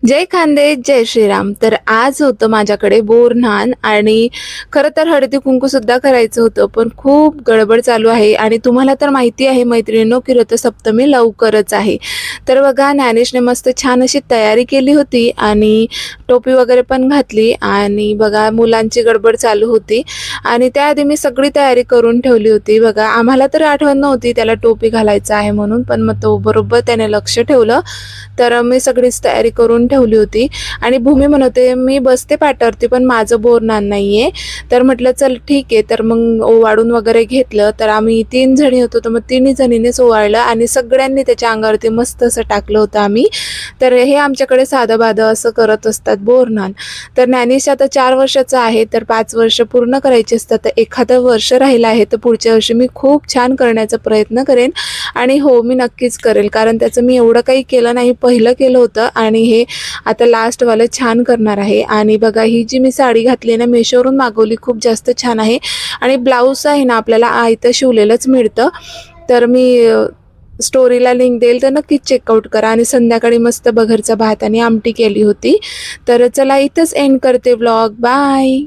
जय खानदेश जय श्रीराम। तर आज होतं माझ्याकडे बोरन्हाण आणि खरं तर हळदी कुंकू सुद्धा करायचं होतं, पण खूप गडबड चालू आहे आणि तुम्हाला तर माहिती आहे मैत्रिणींनो की रथसप्तमी लवकरच आहे। तर बघा ज्ञानेशने मस्त छान अशी तयारी केली होती आणि टोपी वगैरे पण घातली आणि बघा मुलांची गडबड चालू होती आणि त्याआधी मी सगळी तयारी करून ठेवली होती। बघा आम्हाला तर आठवण नव्हती त्याला टोपी घालायचं आहे म्हणून, पण मग तो बरोबर त्याने लक्ष ठेवलं तर मी सगळीच तयारी करून ठेवली होती आणि भूमी म्हणते मी बसते पाटावरती पण माझं बोरन्हाण नाहीये। तर म्हटलं चल ठीक आहे, तर मग ओवाळून वगैरे घेतलं। तर आम्ही 3 जणी होतो, तर मग तिन्ही जणींनीच ओवाळलं आणि सगळ्यांनी त्याच्या अंगावरती मस्त असं टाकलं होतं आम्ही। तर हे आमच्याकडे साधं-बाधं असं करत असतात बोरन्हाण। तर ज्ञानेश आता 4 वर्षाचा आहे, तर 5 वर्ष पूर्ण करायची असतात, तर एखादं वर्ष राहिलं आहे, तर पुढच्या वर्षी मी खूप छान करण्याचा प्रयत्न करेन आणि हो मी नक्कीच करेल, कारण त्याचं मी एवढं काही केलं नाही, पहिलं केलं होतं आणि हे आता लास्टवालं छान करणार आहे। आणि बघा ही जी मी साडी घातली ना मेशोवरून मागवली, खूप जास्त छान आहे आणि ब्लाऊज आहे ना आपल्याला आयतं शिवलेलंच मिळतं। तर मी स्टोरीला लिंक देईल, तर नक्कीच चेकआउट करा। आणि संध्याकाळी मस्त बघरचा भात आणि आमटी केली होती। तर चला इथंच एंड करते व्लॉग, बाय।